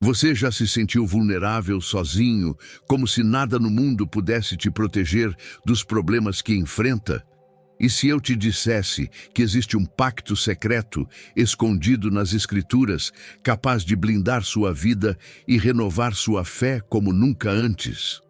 Você já se sentiu vulnerável sozinho, como se nada no mundo pudesse te proteger dos problemas que enfrenta? E se eu te dissesse que existe um pacto secreto, escondido nas Escrituras, capaz de blindar sua vida e renovar sua fé como nunca antes?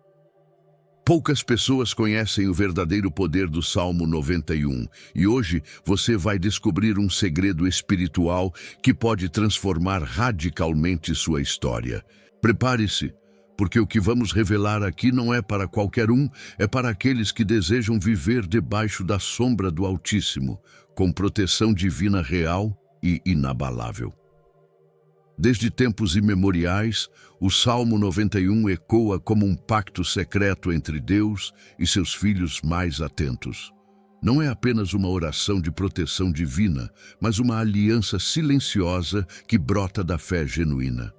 Poucas pessoas conhecem o verdadeiro poder do Salmo 91, e hoje você vai descobrir um segredo espiritual que pode transformar radicalmente sua história. Prepare-se, porque o que vamos revelar aqui não é para qualquer um, é para aqueles que desejam viver debaixo da sombra do Altíssimo, com proteção divina real e inabalável. Desde tempos imemoriais, o Salmo 91 ecoa como um pacto secreto entre Deus e seus filhos mais atentos. Não é apenas uma oração de proteção divina, mas uma aliança silenciosa que brota da fé genuína.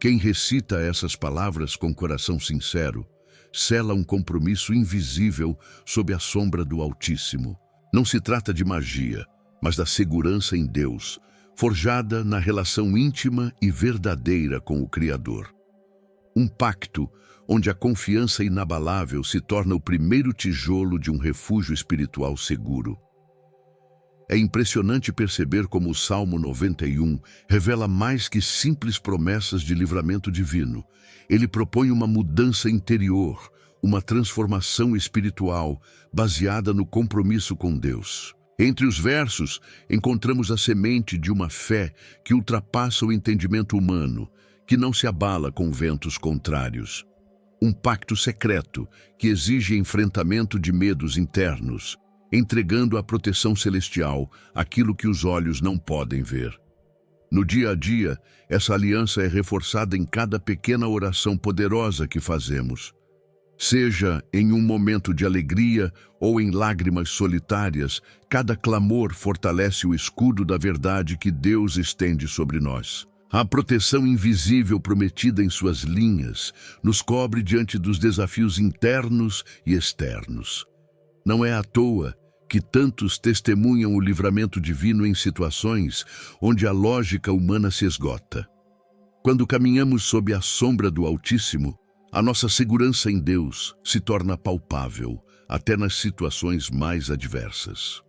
Quem recita essas palavras com coração sincero, sela um compromisso invisível sob a sombra do Altíssimo. Não se trata de magia, mas da segurança em Deus, forjada na relação íntima e verdadeira com o Criador. Um pacto onde a confiança inabalável se torna o primeiro tijolo de um refúgio espiritual seguro. É impressionante perceber como o Salmo 91 revela mais que simples promessas de livramento divino. Ele propõe uma mudança interior, uma transformação espiritual baseada no compromisso com Deus. Entre os versos, encontramos a semente de uma fé que ultrapassa o entendimento humano, que não se abala com ventos contrários. Um pacto secreto que exige enfrentamento de medos internos, entregando à proteção celestial aquilo que os olhos não podem ver. No dia a dia, essa aliança é reforçada em cada pequena oração poderosa que fazemos. Seja em um momento de alegria ou em lágrimas solitárias, cada clamor fortalece o escudo da verdade que Deus estende sobre nós. A proteção invisível prometida em suas linhas nos cobre diante dos desafios internos e externos. Não é à toa que tantos testemunham o livramento divino em situações onde a lógica humana se esgota. Quando caminhamos sob a sombra do Altíssimo, a nossa segurança em Deus se torna palpável, até nas situações mais adversas.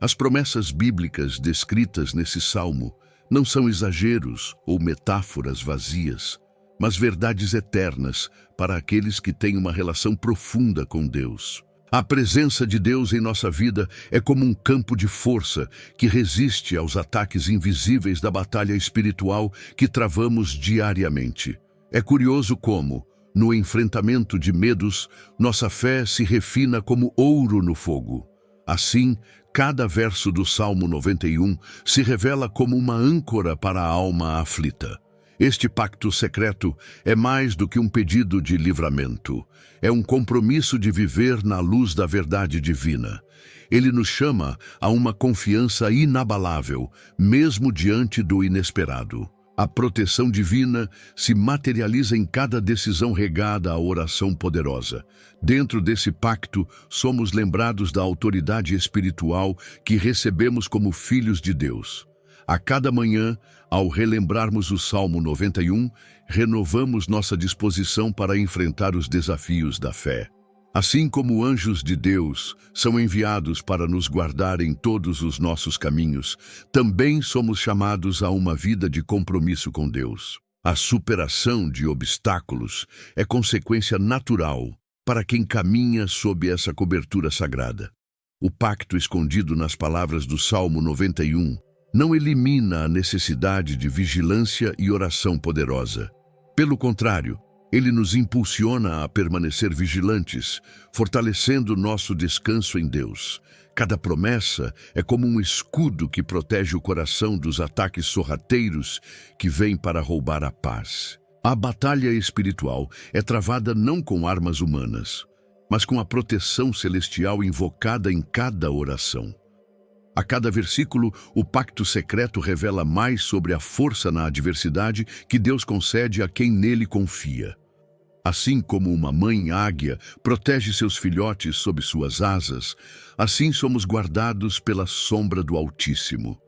As promessas bíblicas descritas nesse salmo não são exageros ou metáforas vazias, mas verdades eternas para aqueles que têm uma relação profunda com Deus. A presença de Deus em nossa vida é como um campo de força que resiste aos ataques invisíveis da batalha espiritual que travamos diariamente. É curioso como, no enfrentamento de medos, nossa fé se refina como ouro no fogo. Assim, cada verso do Salmo 91 se revela como uma âncora para a alma aflita. Este pacto secreto é mais do que um pedido de livramento. É um compromisso de viver na luz da verdade divina. Ele nos chama a uma confiança inabalável, mesmo diante do inesperado. A proteção divina se materializa em cada decisão regada à oração poderosa. Dentro desse pacto, somos lembrados da autoridade espiritual que recebemos como filhos de Deus. A cada manhã, ao relembrarmos o Salmo 91, renovamos nossa disposição para enfrentar os desafios da fé. Assim como anjos de Deus são enviados para nos guardar em todos os nossos caminhos, também somos chamados a uma vida de compromisso com Deus. A superação de obstáculos é consequência natural para quem caminha sob essa cobertura sagrada. O pacto escondido nas palavras do Salmo 91 não elimina a necessidade de vigilância e oração poderosa. Pelo contrário, ele nos impulsiona a permanecer vigilantes, fortalecendo nosso descanso em Deus. Cada promessa é como um escudo que protege o coração dos ataques sorrateiros que vêm para roubar a paz. A batalha espiritual é travada não com armas humanas, mas com a proteção celestial invocada em cada oração. A cada versículo, o pacto secreto revela mais sobre a força na adversidade que Deus concede a quem nele confia. Assim como uma mãe águia protege seus filhotes sob suas asas, assim somos guardados pela sombra do Altíssimo.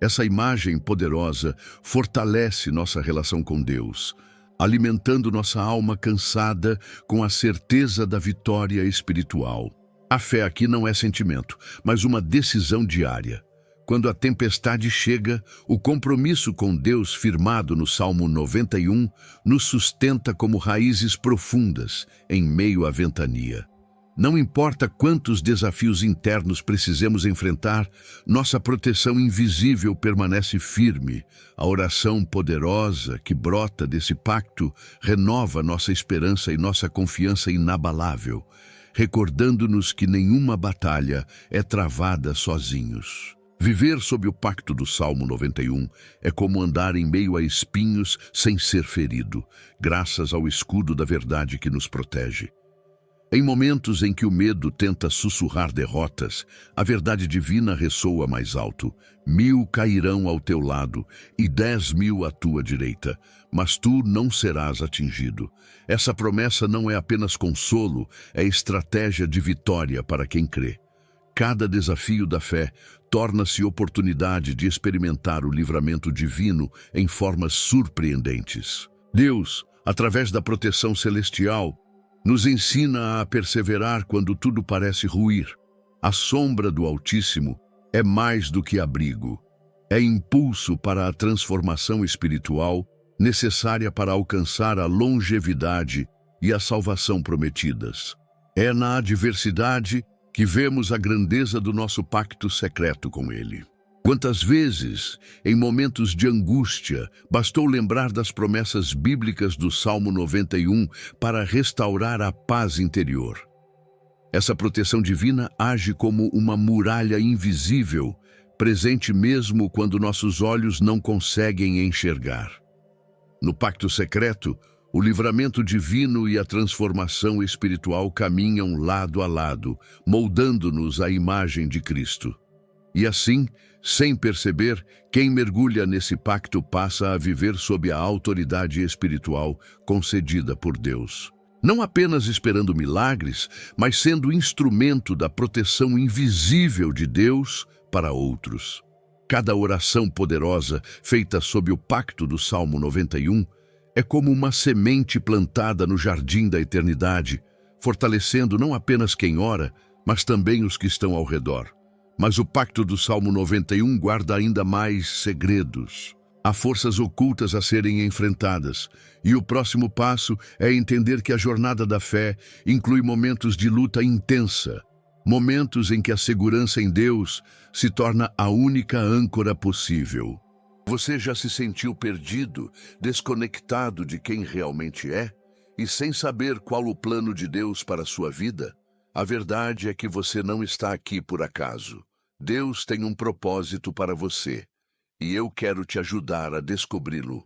Essa imagem poderosa fortalece nossa relação com Deus, alimentando nossa alma cansada com a certeza da vitória espiritual. A fé aqui não é sentimento, mas uma decisão diária. Quando a tempestade chega, o compromisso com Deus firmado no Salmo 91 nos sustenta como raízes profundas em meio à ventania. Não importa quantos desafios internos precisemos enfrentar, nossa proteção invisível permanece firme. A oração poderosa que brota desse pacto renova nossa esperança e nossa confiança inabalável, recordando-nos que nenhuma batalha é travada sozinhos. Viver sob o pacto do Salmo 91 é como andar em meio a espinhos sem ser ferido, graças ao escudo da verdade que nos protege. Em momentos em que o medo tenta sussurrar derrotas, a verdade divina ressoa mais alto. 1000 cairão ao teu lado e 10.000 à tua direita, mas tu não serás atingido. Essa promessa não é apenas consolo, é estratégia de vitória para quem crê. Cada desafio da fé torna-se oportunidade de experimentar o livramento divino em formas surpreendentes. Deus, através da proteção celestial, nos ensina a perseverar quando tudo parece ruir. A sombra do Altíssimo é mais do que abrigo. É impulso para a transformação espiritual necessária para alcançar a longevidade e a salvação prometidas. É na adversidade que vemos a grandeza do nosso pacto secreto com Ele. Quantas vezes, em momentos de angústia, bastou lembrar das promessas bíblicas do Salmo 91 para restaurar a paz interior. Essa proteção divina age como uma muralha invisível, presente mesmo quando nossos olhos não conseguem enxergar. No pacto secreto, o livramento divino e a transformação espiritual caminham lado a lado, moldando-nos à imagem de Cristo. E assim, sem perceber, quem mergulha nesse pacto passa a viver sob a autoridade espiritual concedida por Deus. Não apenas esperando milagres, mas sendo instrumento da proteção invisível de Deus para outros. Cada oração poderosa feita sob o pacto do Salmo 91 é como uma semente plantada no jardim da eternidade, fortalecendo não apenas quem ora, mas também os que estão ao redor. Mas o pacto do Salmo 91 guarda ainda mais segredos. Há forças ocultas a serem enfrentadas, e o próximo passo é entender que a jornada da fé inclui momentos de luta intensa, momentos em que a segurança em Deus se torna a única âncora possível. Você já se sentiu perdido, desconectado de quem realmente é, e sem saber qual o plano de Deus para a sua vida? A verdade é que você não está aqui por acaso. Deus tem um propósito para você, e eu quero te ajudar a descobri-lo.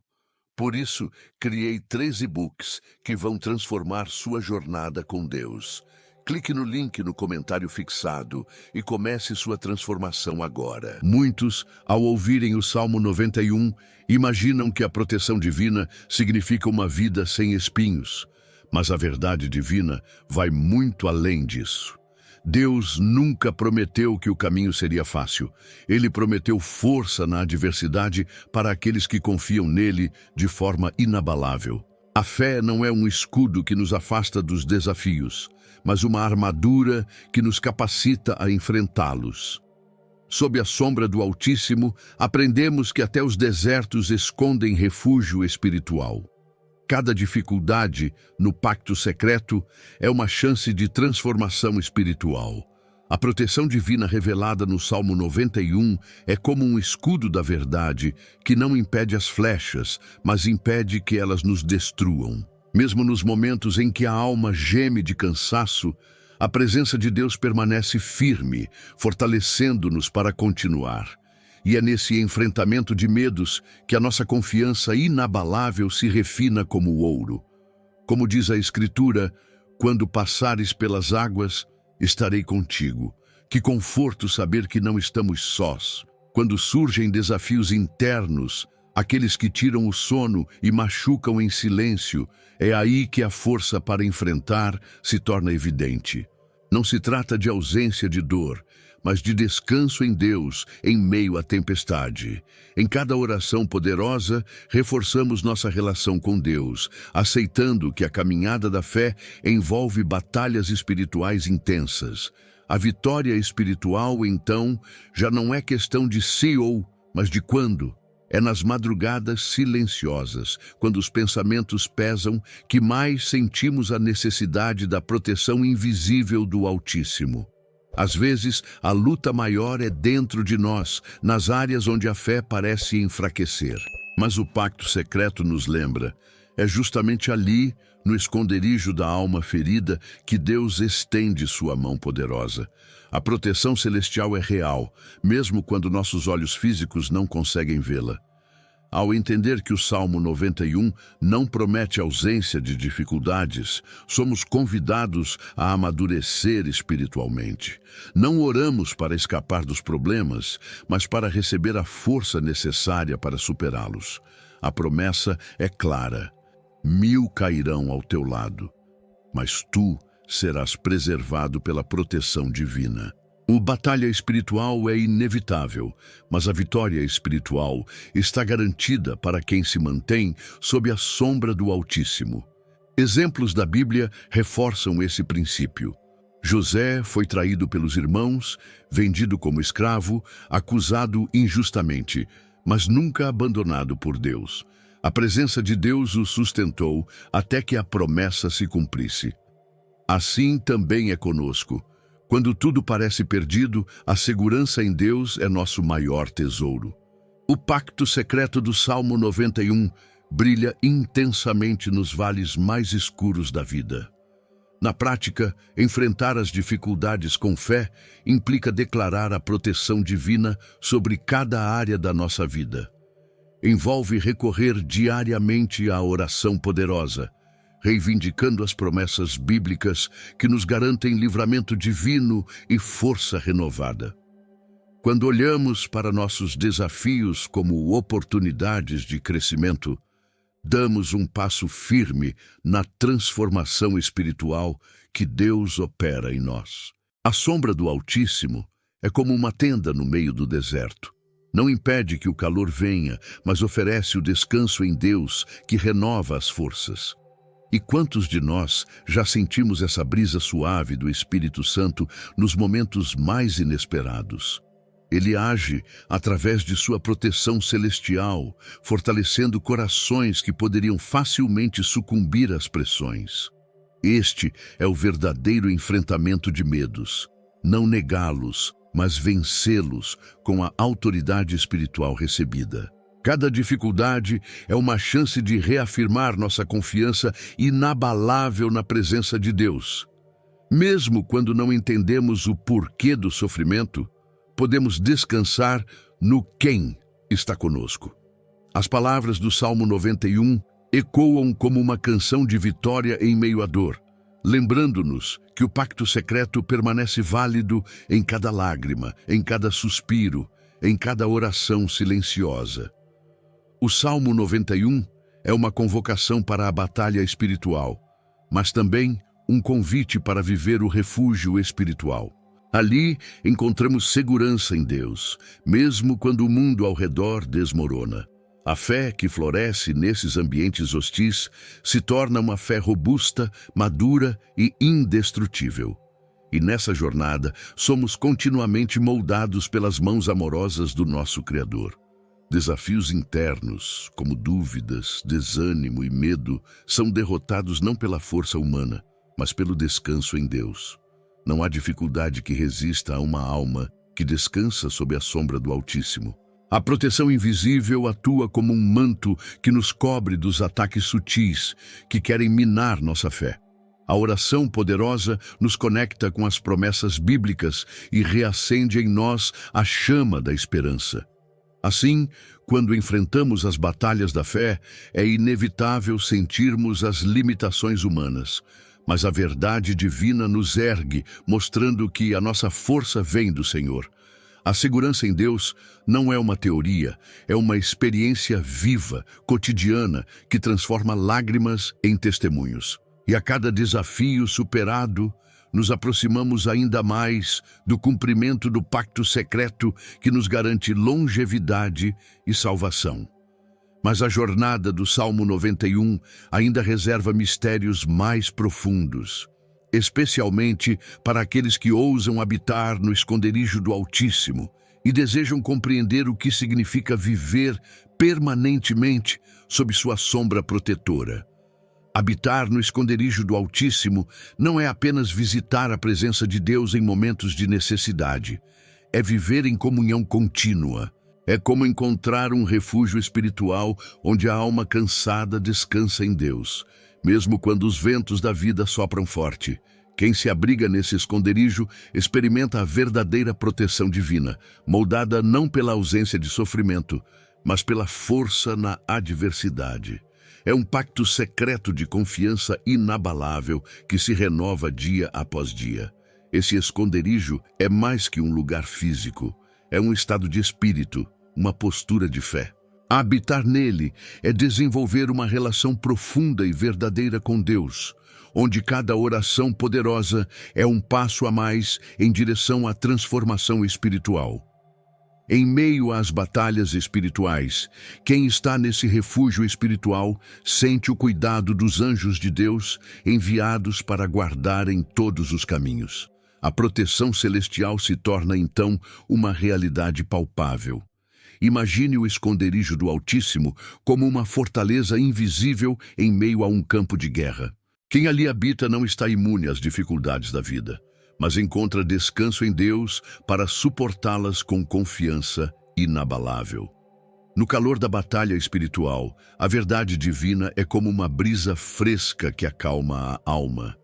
Por isso, criei 3 e-books que vão transformar sua jornada com Deus. Clique no link no comentário fixado e comece sua transformação agora. Muitos, ao ouvirem o Salmo 91, imaginam que a proteção divina significa uma vida sem espinhos. Mas a verdade divina vai muito além disso. Deus nunca prometeu que o caminho seria fácil. Ele prometeu força na adversidade para aqueles que confiam nele de forma inabalável. A fé não é um escudo que nos afasta dos desafios, mas uma armadura que nos capacita a enfrentá-los. Sob a sombra do Altíssimo, aprendemos que até os desertos escondem refúgio espiritual. Cada dificuldade no pacto secreto é uma chance de transformação espiritual. A proteção divina revelada no Salmo 91 é como um escudo da verdade que não impede as flechas, mas impede que elas nos destruam. Mesmo nos momentos em que a alma geme de cansaço, a presença de Deus permanece firme, fortalecendo-nos para continuar. E é nesse enfrentamento de medos que a nossa confiança inabalável se refina como ouro. Como diz a Escritura, quando passares pelas águas, estarei contigo. Que conforto saber que não estamos sós. Quando surgem desafios internos, aqueles que tiram o sono e machucam em silêncio, é aí que a força para enfrentar se torna evidente. Não se trata de ausência de dor, mas de descanso em Deus em meio à tempestade. Em cada oração poderosa, reforçamos nossa relação com Deus, aceitando que a caminhada da fé envolve batalhas espirituais intensas. A vitória espiritual, então, já não é questão de se ou, mas de quando. É nas madrugadas silenciosas, quando os pensamentos pesam, que mais sentimos a necessidade da proteção invisível do Altíssimo. Às vezes, a luta maior é dentro de nós, nas áreas onde a fé parece enfraquecer. Mas o pacto secreto nos lembra, é justamente ali, no esconderijo da alma ferida, que Deus estende sua mão poderosa. A proteção celestial é real, mesmo quando nossos olhos físicos não conseguem vê-la. Ao entender que o Salmo 91 não promete ausência de dificuldades, somos convidados a amadurecer espiritualmente. Não oramos para escapar dos problemas, mas para receber a força necessária para superá-los. A promessa é clara: 1000 cairão ao teu lado, mas tu serás preservado pela proteção divina. A batalha espiritual é inevitável, mas a vitória espiritual está garantida para quem se mantém sob a sombra do Altíssimo. Exemplos da Bíblia reforçam esse princípio. José foi traído pelos irmãos, vendido como escravo, acusado injustamente, mas nunca abandonado por Deus. A presença de Deus o sustentou até que a promessa se cumprisse. Assim também é conosco. Quando tudo parece perdido, a segurança em Deus é nosso maior tesouro. O pacto secreto do Salmo 91 brilha intensamente nos vales mais escuros da vida. Na prática, enfrentar as dificuldades com fé implica declarar a proteção divina sobre cada área da nossa vida. Envolve recorrer diariamente à oração poderosa, reivindicando as promessas bíblicas que nos garantem livramento divino e força renovada. Quando olhamos para nossos desafios como oportunidades de crescimento, damos um passo firme na transformação espiritual que Deus opera em nós. A sombra do Altíssimo é como uma tenda no meio do deserto. Não impede que o calor venha, mas oferece o descanso em Deus que renova as forças. E quantos de nós já sentimos essa brisa suave do Espírito Santo nos momentos mais inesperados? Ele age através de sua proteção celestial, fortalecendo corações que poderiam facilmente sucumbir às pressões. Este é o verdadeiro enfrentamento de medos. Não negá-los, mas vencê-los com a autoridade espiritual recebida. Cada dificuldade é uma chance de reafirmar nossa confiança inabalável na presença de Deus. Mesmo quando não entendemos o porquê do sofrimento, podemos descansar no quem está conosco. As palavras do Salmo 91 ecoam como uma canção de vitória em meio à dor, lembrando-nos que o pacto secreto permanece válido em cada lágrima, em cada suspiro, em cada oração silenciosa. O Salmo 91 é uma convocação para a batalha espiritual, mas também um convite para viver o refúgio espiritual. Ali encontramos segurança em Deus, mesmo quando o mundo ao redor desmorona. A fé que floresce nesses ambientes hostis se torna uma fé robusta, madura e indestrutível. E nessa jornada, somos continuamente moldados pelas mãos amorosas do nosso Criador. Desafios internos, como dúvidas, desânimo e medo, são derrotados não pela força humana, mas pelo descanso em Deus. Não há dificuldade que resista a uma alma que descansa sob a sombra do Altíssimo. A proteção invisível atua como um manto que nos cobre dos ataques sutis que querem minar nossa fé. A oração poderosa nos conecta com as promessas bíblicas e reacende em nós a chama da esperança. Assim, quando enfrentamos as batalhas da fé, é inevitável sentirmos as limitações humanas, mas a verdade divina nos ergue, mostrando que a nossa força vem do Senhor. A segurança em Deus não é uma teoria, é uma experiência viva, cotidiana, que transforma lágrimas em testemunhos. E a cada desafio superado, nos aproximamos ainda mais do cumprimento do pacto secreto que nos garante longevidade e salvação. Mas a jornada do Salmo 91 ainda reserva mistérios mais profundos, especialmente para aqueles que ousam habitar no esconderijo do Altíssimo e desejam compreender o que significa viver permanentemente sob sua sombra protetora. Habitar no esconderijo do Altíssimo não é apenas visitar a presença de Deus em momentos de necessidade, é viver em comunhão contínua. É como encontrar um refúgio espiritual onde a alma cansada descansa em Deus, mesmo quando os ventos da vida sopram forte. Quem se abriga nesse esconderijo experimenta a verdadeira proteção divina, moldada não pela ausência de sofrimento, mas pela força na adversidade. É um pacto secreto de confiança inabalável que se renova dia após dia. Esse esconderijo é mais que um lugar físico, é um estado de espírito, uma postura de fé. Habitar nele é desenvolver uma relação profunda e verdadeira com Deus, onde cada oração poderosa é um passo a mais em direção à transformação espiritual. Em meio às batalhas espirituais, quem está nesse refúgio espiritual sente o cuidado dos anjos de Deus enviados para guardarem todos os caminhos. A proteção celestial se torna então uma realidade palpável. Imagine o esconderijo do Altíssimo como uma fortaleza invisível em meio a um campo de guerra. Quem ali habita não está imune às dificuldades da vida, mas encontra descanso em Deus para suportá-las com confiança inabalável. No calor da batalha espiritual, a verdade divina é como uma brisa fresca que acalma a alma.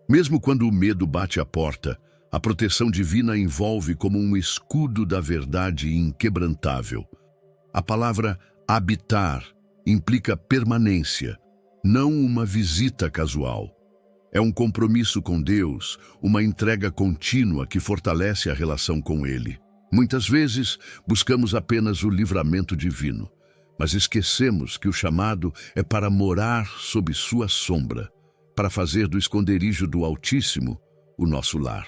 Mesmo quando o medo bate à porta, a proteção divina envolve como um escudo da verdade inquebrantável. A palavra habitar implica permanência, não uma visita casual. É um compromisso com Deus, uma entrega contínua que fortalece a relação com Ele. Muitas vezes buscamos apenas o livramento divino, mas esquecemos que o chamado é para morar sob sua sombra, para fazer do esconderijo do Altíssimo o nosso lar.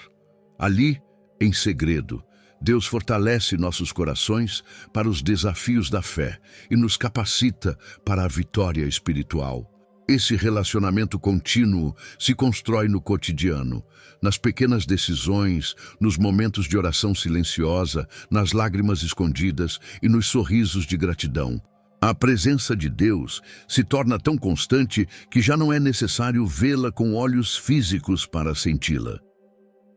Ali, em segredo, Deus fortalece nossos corações para os desafios da fé e nos capacita para a vitória espiritual. Esse relacionamento contínuo se constrói no cotidiano, nas pequenas decisões, nos momentos de oração silenciosa, nas lágrimas escondidas e nos sorrisos de gratidão. A presença de Deus se torna tão constante que já não é necessário vê-la com olhos físicos para senti-la.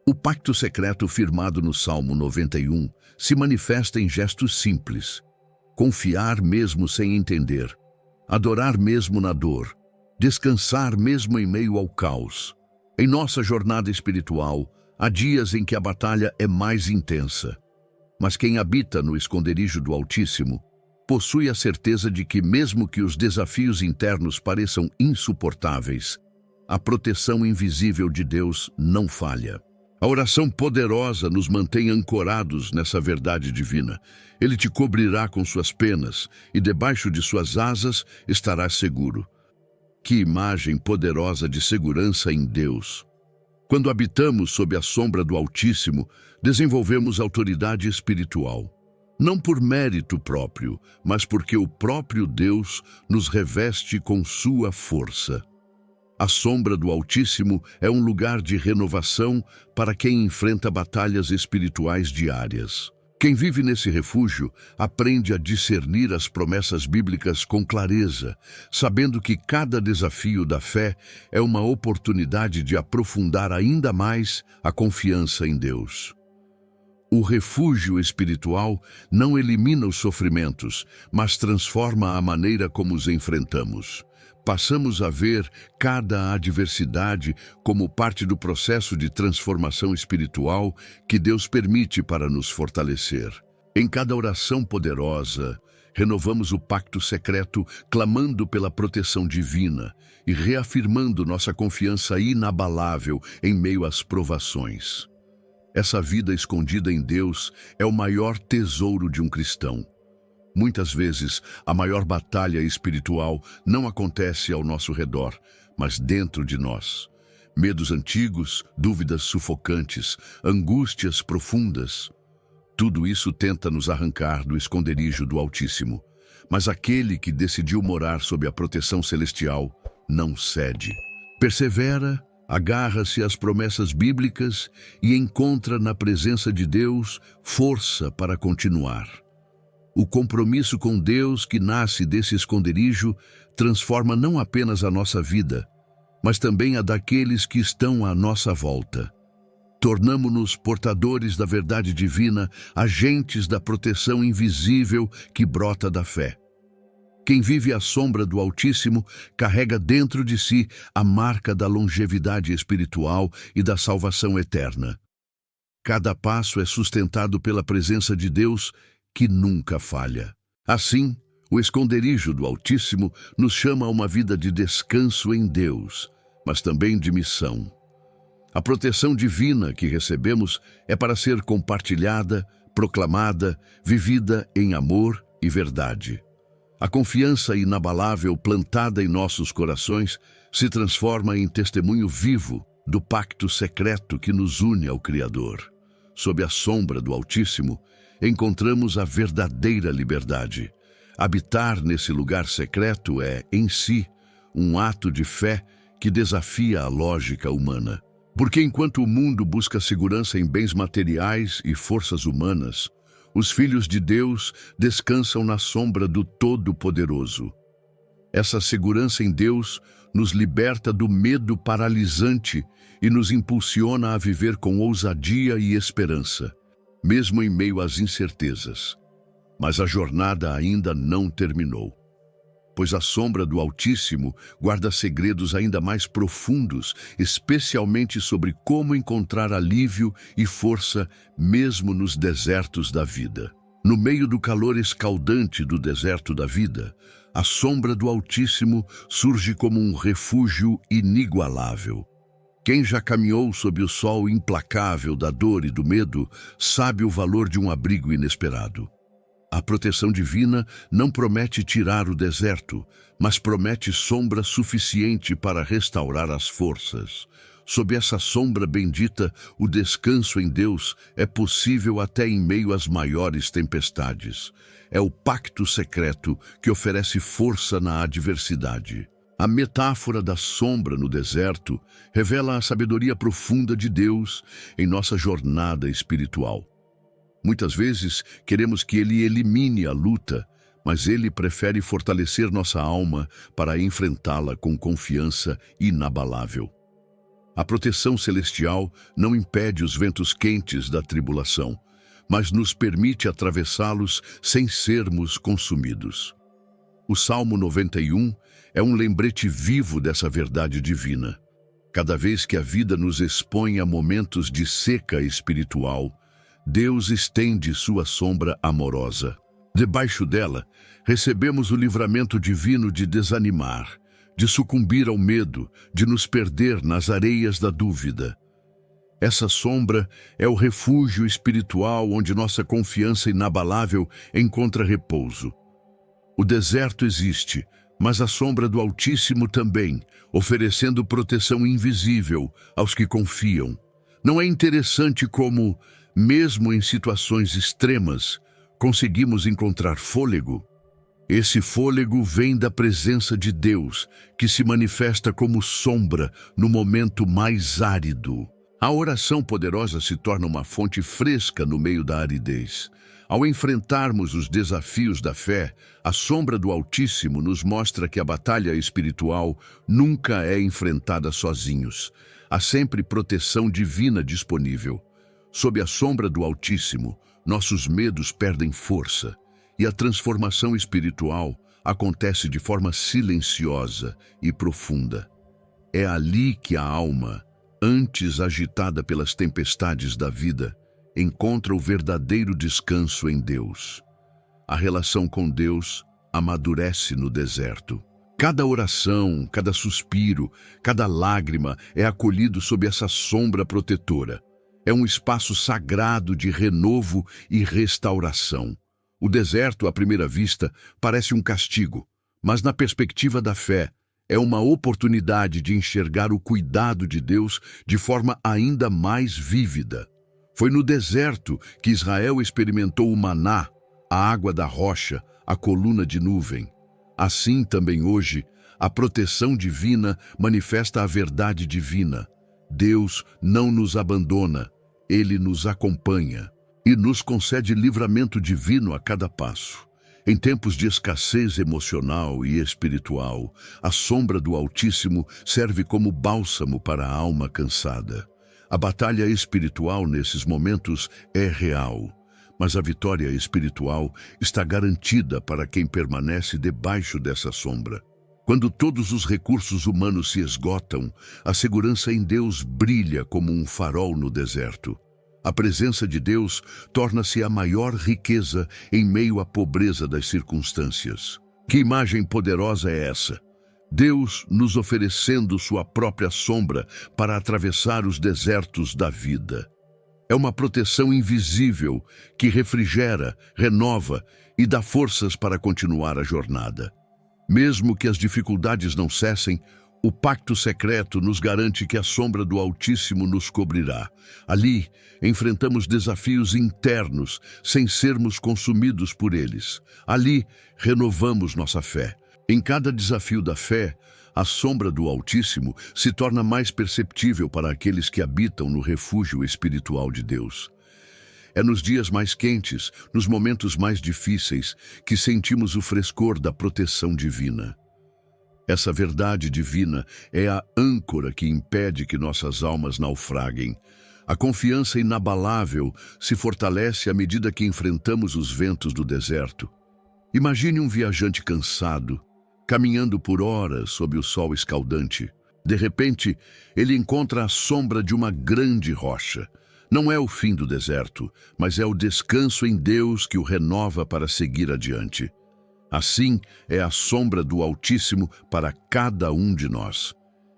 O pacto secreto firmado no Salmo 91 se manifesta em gestos simples. Confiar mesmo sem entender, adorar mesmo na dor, descansar mesmo em meio ao caos. Em nossa jornada espiritual, há dias em que a batalha é mais intensa. Mas quem habita no esconderijo do Altíssimo possui a certeza de que, mesmo que os desafios internos pareçam insuportáveis, a proteção invisível de Deus não falha. A oração poderosa nos mantém ancorados nessa verdade divina. Ele te cobrirá com suas penas e debaixo de suas asas estarás seguro. Que imagem poderosa de segurança em Deus! Quando habitamos sob a sombra do Altíssimo, desenvolvemos autoridade espiritual. Não por mérito próprio, mas porque o próprio Deus nos reveste com sua força. A sombra do Altíssimo é um lugar de renovação para quem enfrenta batalhas espirituais diárias. Quem vive nesse refúgio aprende a discernir as promessas bíblicas com clareza, sabendo que cada desafio da fé é uma oportunidade de aprofundar ainda mais a confiança em Deus. O refúgio espiritual não elimina os sofrimentos, mas transforma a maneira como os enfrentamos. Passamos a ver cada adversidade como parte do processo de transformação espiritual que Deus permite para nos fortalecer. Em cada oração poderosa, renovamos o pacto secreto, clamando pela proteção divina e reafirmando nossa confiança inabalável em meio às provações. Essa vida escondida em Deus é o maior tesouro de um cristão. Muitas vezes, a maior batalha espiritual não acontece ao nosso redor, mas dentro de nós. Medos antigos, dúvidas sufocantes, angústias profundas. Tudo isso tenta nos arrancar do esconderijo do Altíssimo. Mas aquele que decidiu morar sob a proteção celestial não cede. Persevera, agarra-se às promessas bíblicas e encontra na presença de Deus força para continuar. O compromisso com Deus que nasce desse esconderijo transforma não apenas a nossa vida, mas também a daqueles que estão à nossa volta. Tornamo-nos portadores da verdade divina, agentes da proteção invisível que brota da fé. Quem vive à sombra do Altíssimo carrega dentro de si a marca da longevidade espiritual e da salvação eterna. Cada passo é sustentado pela presença de Deus que nunca falha. Assim, o esconderijo do Altíssimo nos chama a uma vida de descanso em Deus, mas também de missão. A proteção divina que recebemos é para ser compartilhada, proclamada, vivida em amor e verdade. A confiança inabalável plantada em nossos corações se transforma em testemunho vivo do pacto secreto que nos une ao Criador. Sob a sombra do Altíssimo, encontramos a verdadeira liberdade. Habitar nesse lugar secreto é, em si, um ato de fé que desafia a lógica humana. Porque enquanto o mundo busca segurança em bens materiais e forças humanas, os filhos de Deus descansam na sombra do Todo-Poderoso. Essa segurança em Deus nos liberta do medo paralisante e nos impulsiona a viver com ousadia e esperança, mesmo em meio às incertezas. Mas a jornada ainda não terminou, pois a sombra do Altíssimo guarda segredos ainda mais profundos, especialmente sobre como encontrar alívio e força mesmo nos desertos da vida. No meio do calor escaldante do deserto da vida, a sombra do Altíssimo surge como um refúgio inigualável. Quem já caminhou sob o sol implacável da dor e do medo sabe o valor de um abrigo inesperado. A proteção divina não promete tirar o deserto, mas promete sombra suficiente para restaurar as forças. Sob essa sombra bendita, o descanso em Deus é possível até em meio às maiores tempestades. É o pacto secreto que oferece força na adversidade. A metáfora da sombra no deserto revela a sabedoria profunda de Deus em nossa jornada espiritual. Muitas vezes queremos que Ele elimine a luta, mas Ele prefere fortalecer nossa alma para enfrentá-la com confiança inabalável. A proteção celestial não impede os ventos quentes da tribulação, mas nos permite atravessá-los sem sermos consumidos. O Salmo 91 é um lembrete vivo dessa verdade divina. Cada vez que a vida nos expõe a momentos de seca espiritual, Deus estende sua sombra amorosa. Debaixo dela, recebemos o livramento divino de desanimar, de sucumbir ao medo, de nos perder nas areias da dúvida. Essa sombra é o refúgio espiritual onde nossa confiança inabalável encontra repouso. O deserto existe, mas a sombra do Altíssimo também, oferecendo proteção invisível aos que confiam. Não é interessante como, mesmo em situações extremas, conseguimos encontrar fôlego? Esse fôlego vem da presença de Deus, que se manifesta como sombra no momento mais árido. A oração poderosa se torna uma fonte fresca no meio da aridez. Ao enfrentarmos os desafios da fé, a sombra do Altíssimo nos mostra que a batalha espiritual nunca é enfrentada sozinhos. Há sempre proteção divina disponível. Sob a sombra do Altíssimo, nossos medos perdem força e a transformação espiritual acontece de forma silenciosa e profunda. É ali que a alma, antes agitada pelas tempestades da vida, encontra o verdadeiro descanso em Deus. A relação com Deus amadurece no deserto. Cada oração, cada suspiro, cada lágrima é acolhido sob essa sombra protetora. É um espaço sagrado de renovo e restauração. O deserto, à primeira vista, parece um castigo, mas na perspectiva da fé, é uma oportunidade de enxergar o cuidado de Deus de forma ainda mais vívida. Foi no deserto que Israel experimentou o maná, a água da rocha, a coluna de nuvem. Assim também hoje, a proteção divina manifesta a verdade divina. Deus não nos abandona, Ele nos acompanha e nos concede livramento divino a cada passo. Em tempos de escassez emocional e espiritual, a sombra do Altíssimo serve como bálsamo para a alma cansada. A batalha espiritual nesses momentos é real, mas a vitória espiritual está garantida para quem permanece debaixo dessa sombra. Quando todos os recursos humanos se esgotam, a segurança em Deus brilha como um farol no deserto. A presença de Deus torna-se a maior riqueza em meio à pobreza das circunstâncias. Que imagem poderosa é essa? Deus nos oferecendo sua própria sombra para atravessar os desertos da vida. É uma proteção invisível que refrigera, renova e dá forças para continuar a jornada. Mesmo que as dificuldades não cessem, o pacto secreto nos garante que a sombra do Altíssimo nos cobrirá. Ali, enfrentamos desafios internos sem sermos consumidos por eles. Ali, renovamos nossa fé. Em cada desafio da fé, a sombra do Altíssimo se torna mais perceptível para aqueles que habitam no refúgio espiritual de Deus. É nos dias mais quentes, nos momentos mais difíceis, que sentimos o frescor da proteção divina. Essa verdade divina é a âncora que impede que nossas almas naufraguem. A confiança inabalável se fortalece à medida que enfrentamos os ventos do deserto. Imagine um viajante cansado, caminhando por horas sob o sol escaldante. De repente, ele encontra a sombra de uma grande rocha. Não é o fim do deserto, mas é o descanso em Deus que o renova para seguir adiante. Assim é a sombra do Altíssimo para cada um de nós.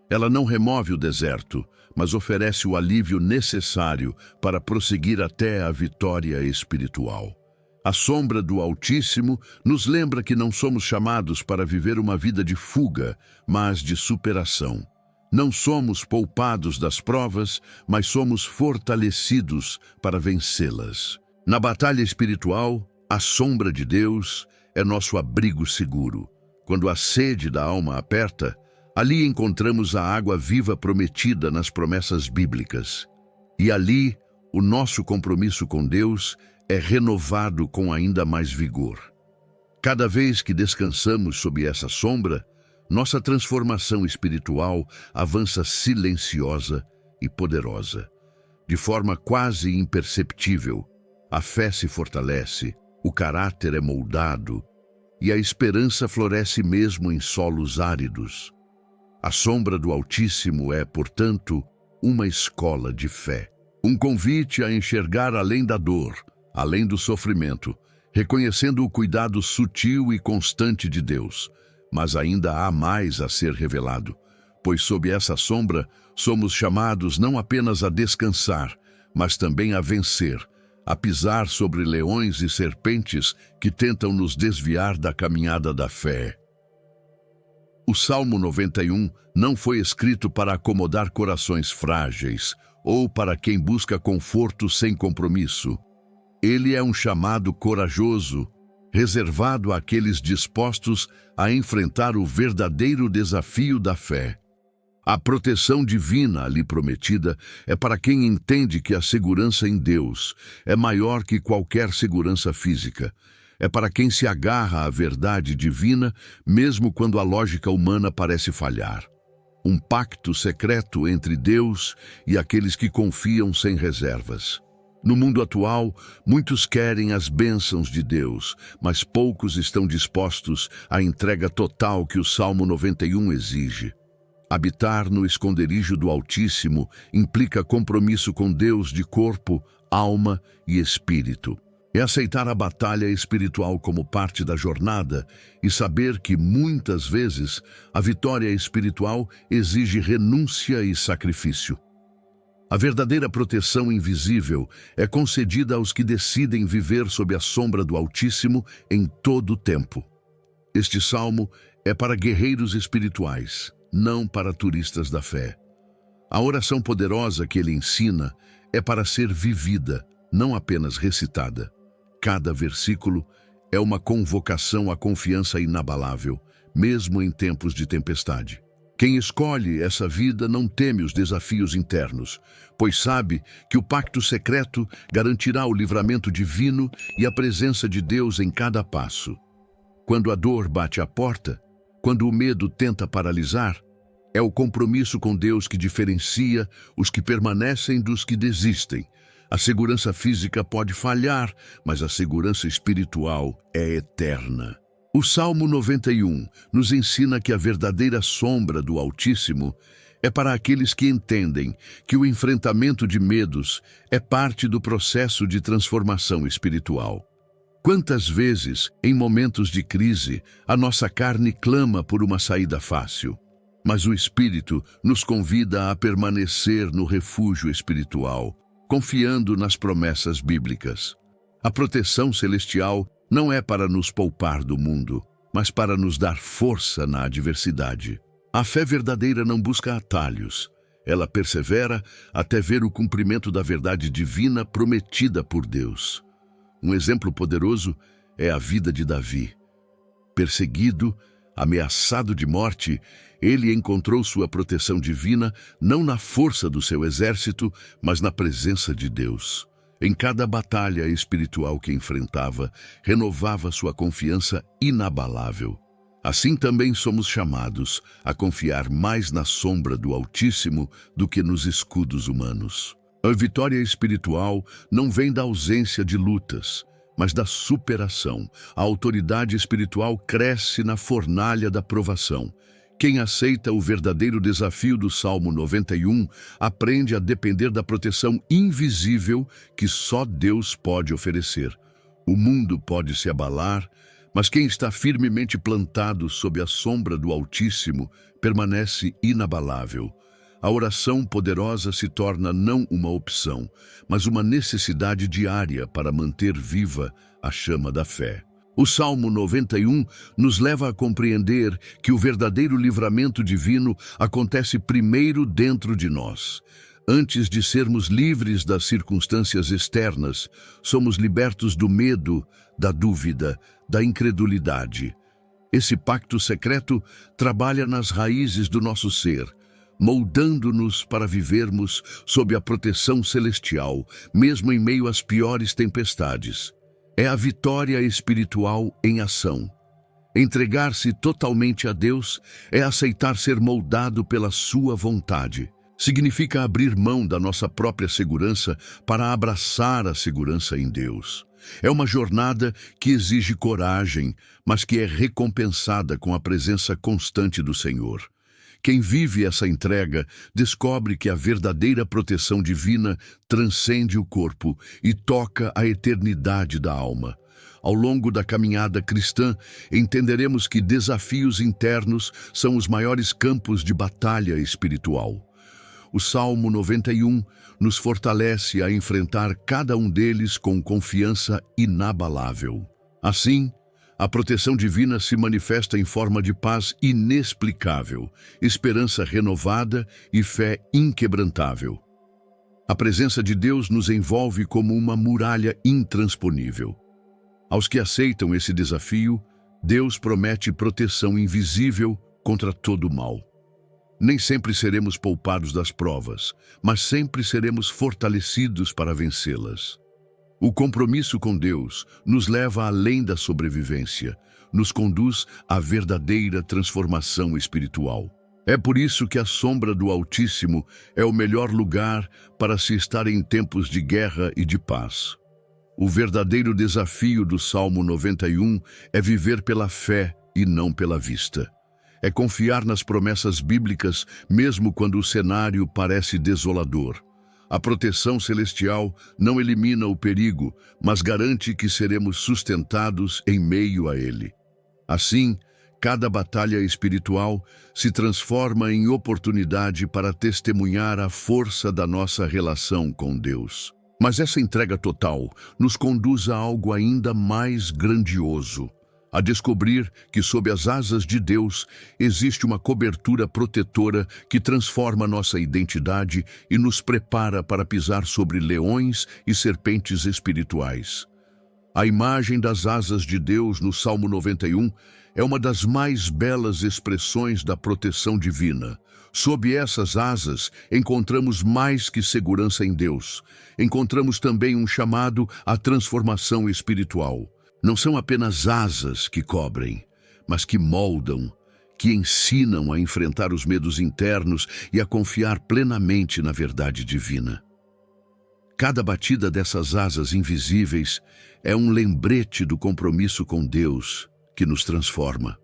Ela não remove o deserto, mas oferece o alívio necessário para prosseguir até a vitória espiritual. A sombra do Altíssimo nos lembra que não somos chamados para viver uma vida de fuga, mas de superação. Não somos poupados das provas, mas somos fortalecidos para vencê-las. Na batalha espiritual, a sombra de Deus é nosso abrigo seguro. Quando a sede da alma aperta, ali encontramos a água viva prometida nas promessas bíblicas. E ali, o nosso compromisso com Deus é renovado com ainda mais vigor. Cada vez que descansamos sob essa sombra, nossa transformação espiritual avança silenciosa e poderosa. De forma quase imperceptível, a fé se fortalece, o caráter é moldado e a esperança floresce mesmo em solos áridos. A sombra do Altíssimo é, portanto, uma escola de fé. Um convite a enxergar além da dor, além do sofrimento, reconhecendo o cuidado sutil e constante de Deus. Mas ainda há mais a ser revelado, pois sob essa sombra somos chamados não apenas a descansar, mas também a vencer, a pisar sobre leões e serpentes que tentam nos desviar da caminhada da fé. O Salmo 91 não foi escrito para acomodar corações frágeis ou para quem busca conforto sem compromisso. Ele é um chamado corajoso, reservado àqueles dispostos a enfrentar o verdadeiro desafio da fé. A proteção divina ali prometida é para quem entende que a segurança em Deus é maior que qualquer segurança física. É para quem se agarra à verdade divina, mesmo quando a lógica humana parece falhar. Um pacto secreto entre Deus e aqueles que confiam sem reservas. No mundo atual, muitos querem as bênçãos de Deus, mas poucos estão dispostos à entrega total que o Salmo 91 exige. Habitar no esconderijo do Altíssimo implica compromisso com Deus de corpo, alma e espírito. É aceitar a batalha espiritual como parte da jornada e saber que, muitas vezes, a vitória espiritual exige renúncia e sacrifício. A verdadeira proteção invisível é concedida aos que decidem viver sob a sombra do Altíssimo em todo o tempo. Este salmo é para guerreiros espirituais, não para turistas da fé. A oração poderosa que ele ensina é para ser vivida, não apenas recitada. Cada versículo é uma convocação à confiança inabalável, mesmo em tempos de tempestade. Quem escolhe essa vida não teme os desafios internos, pois sabe que o pacto secreto garantirá o livramento divino e a presença de Deus em cada passo. Quando a dor bate à porta, quando o medo tenta paralisar, é o compromisso com Deus que diferencia os que permanecem dos que desistem. A segurança física pode falhar, mas a segurança espiritual é eterna. O Salmo 91 nos ensina que a verdadeira sombra do Altíssimo é para aqueles que entendem que o enfrentamento de medos é parte do processo de transformação espiritual. Quantas vezes, em momentos de crise, a nossa carne clama por uma saída fácil, mas o Espírito nos convida a permanecer no refúgio espiritual, confiando nas promessas bíblicas. A proteção celestial não é para nos poupar do mundo, mas para nos dar força na adversidade. A fé verdadeira não busca atalhos. Ela persevera até ver o cumprimento da verdade divina prometida por Deus. Um exemplo poderoso é a vida de Davi. Perseguido, ameaçado de morte, ele encontrou sua proteção divina não na força do seu exército, mas na presença de Deus. Em cada batalha espiritual que enfrentava, renovava sua confiança inabalável. Assim também somos chamados a confiar mais na sombra do Altíssimo do que nos escudos humanos. A vitória espiritual não vem da ausência de lutas, mas da superação. A autoridade espiritual cresce na fornalha da provação. Quem aceita o verdadeiro desafio do Salmo 91 aprende a depender da proteção invisível que só Deus pode oferecer. O mundo pode se abalar, mas quem está firmemente plantado sob a sombra do Altíssimo permanece inabalável. A oração poderosa se torna não uma opção, mas uma necessidade diária para manter viva a chama da fé. O Salmo 91 nos leva a compreender que o verdadeiro livramento divino acontece primeiro dentro de nós. Antes de sermos livres das circunstâncias externas, somos libertos do medo, da dúvida, da incredulidade. Esse pacto secreto trabalha nas raízes do nosso ser, moldando-nos para vivermos sob a proteção celestial, mesmo em meio às piores tempestades. É a vitória espiritual em ação. Entregar-se totalmente a Deus é aceitar ser moldado pela sua vontade. Significa abrir mão da nossa própria segurança para abraçar a segurança em Deus. É uma jornada que exige coragem, mas que é recompensada com a presença constante do Senhor. Quem vive essa entrega descobre que a verdadeira proteção divina transcende o corpo e toca a eternidade da alma. Ao longo da caminhada cristã, entenderemos que desafios internos são os maiores campos de batalha espiritual. O Salmo 91 nos fortalece a enfrentar cada um deles com confiança inabalável. Assim, a proteção divina se manifesta em forma de paz inexplicável, esperança renovada e fé inquebrantável. A presença de Deus nos envolve como uma muralha intransponível. Aos que aceitam esse desafio, Deus promete proteção invisível contra todo o mal. Nem sempre seremos poupados das provas, mas sempre seremos fortalecidos para vencê-las. O compromisso com Deus nos leva além da sobrevivência, nos conduz à verdadeira transformação espiritual. É por isso que a sombra do Altíssimo é o melhor lugar para se estar em tempos de guerra e de paz. O verdadeiro desafio do Salmo 91 é viver pela fé e não pela vista. É confiar nas promessas bíblicas mesmo quando o cenário parece desolador. A proteção celestial não elimina o perigo, mas garante que seremos sustentados em meio a ele. Assim, cada batalha espiritual se transforma em oportunidade para testemunhar a força da nossa relação com Deus. Mas essa entrega total nos conduz a algo ainda mais grandioso, a descobrir que sob as asas de Deus existe uma cobertura protetora que transforma nossa identidade e nos prepara para pisar sobre leões e serpentes espirituais. A imagem das asas de Deus no Salmo 91 é uma das mais belas expressões da proteção divina. Sob essas asas, encontramos mais que segurança em Deus. Encontramos também um chamado à transformação espiritual. Não são apenas asas que cobrem, mas que moldam, que ensinam a enfrentar os medos internos e a confiar plenamente na verdade divina. Cada batida dessas asas invisíveis é um lembrete do compromisso com Deus que nos transforma.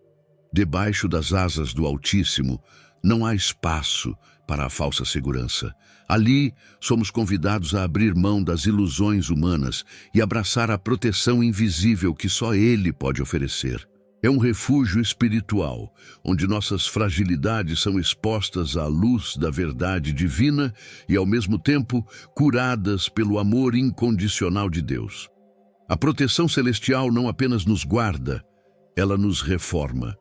Debaixo das asas do Altíssimo não há espaço para a falsa segurança. Ali, somos convidados a abrir mão das ilusões humanas e abraçar a proteção invisível que só Ele pode oferecer. É um refúgio espiritual, onde nossas fragilidades são expostas à luz da verdade divina e, ao mesmo tempo, curadas pelo amor incondicional de Deus. A proteção celestial não apenas nos guarda, ela nos reforma.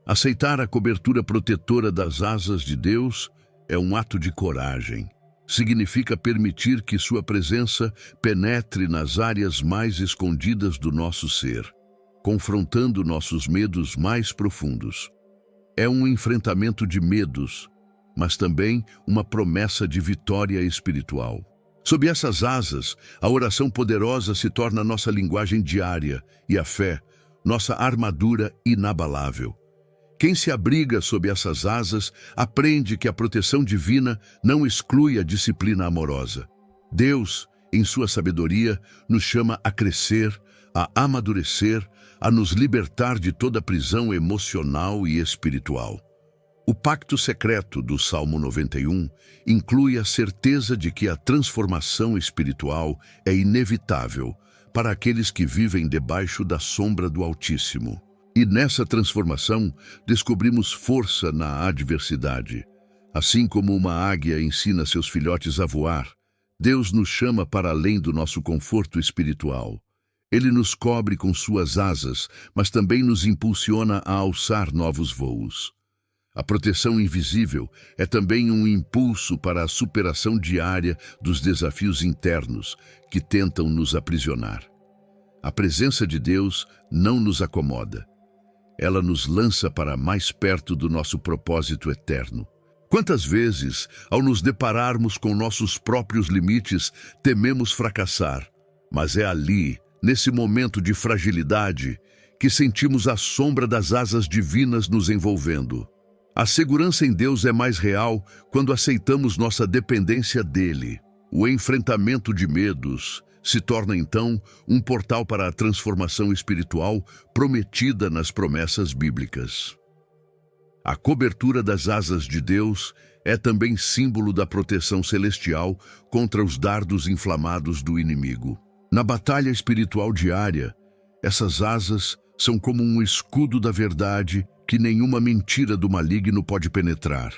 Aceitar a cobertura protetora das asas de Deus é um ato de coragem. Significa permitir que sua presença penetre nas áreas mais escondidas do nosso ser, confrontando nossos medos mais profundos. É um enfrentamento de medos, mas também uma promessa de vitória espiritual. Sob essas asas, a oração poderosa se torna nossa linguagem diária e a fé, nossa armadura inabalável. Quem se abriga sob essas asas aprende que a proteção divina não exclui a disciplina amorosa. Deus, em sua sabedoria, nos chama a crescer, a amadurecer, a nos libertar de toda prisão emocional e espiritual. O pacto secreto do Salmo 91 inclui a certeza de que a transformação espiritual é inevitável para aqueles que vivem debaixo da sombra do Altíssimo. E nessa transformação, descobrimos força na adversidade. Assim como uma águia ensina seus filhotes a voar, Deus nos chama para além do nosso conforto espiritual. Ele nos cobre com suas asas, mas também nos impulsiona a alçar novos voos. A proteção invisível é também um impulso para a superação diária dos desafios internos que tentam nos aprisionar. A presença de Deus não nos acomoda. Ela nos lança para mais perto do nosso propósito eterno. Quantas vezes, ao nos depararmos com nossos próprios limites, tememos fracassar, mas é ali, nesse momento de fragilidade, que sentimos a sombra das asas divinas nos envolvendo. A segurança em Deus é mais real quando aceitamos nossa dependência dele. O enfrentamento de medos se torna, então, um portal para a transformação espiritual prometida nas promessas bíblicas. A cobertura das asas de Deus é também símbolo da proteção celestial contra os dardos inflamados do inimigo. Na batalha espiritual diária, essas asas são como um escudo da verdade que nenhuma mentira do maligno pode penetrar.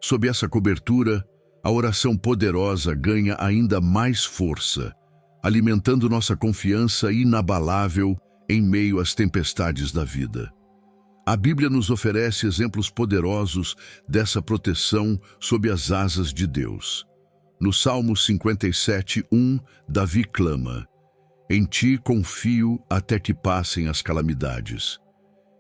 Sob essa cobertura, a oração poderosa ganha ainda mais força, alimentando nossa confiança inabalável em meio às tempestades da vida. A Bíblia nos oferece exemplos poderosos dessa proteção sob as asas de Deus. No Salmo 57:1, Davi clama: "Em ti confio até que passem as calamidades."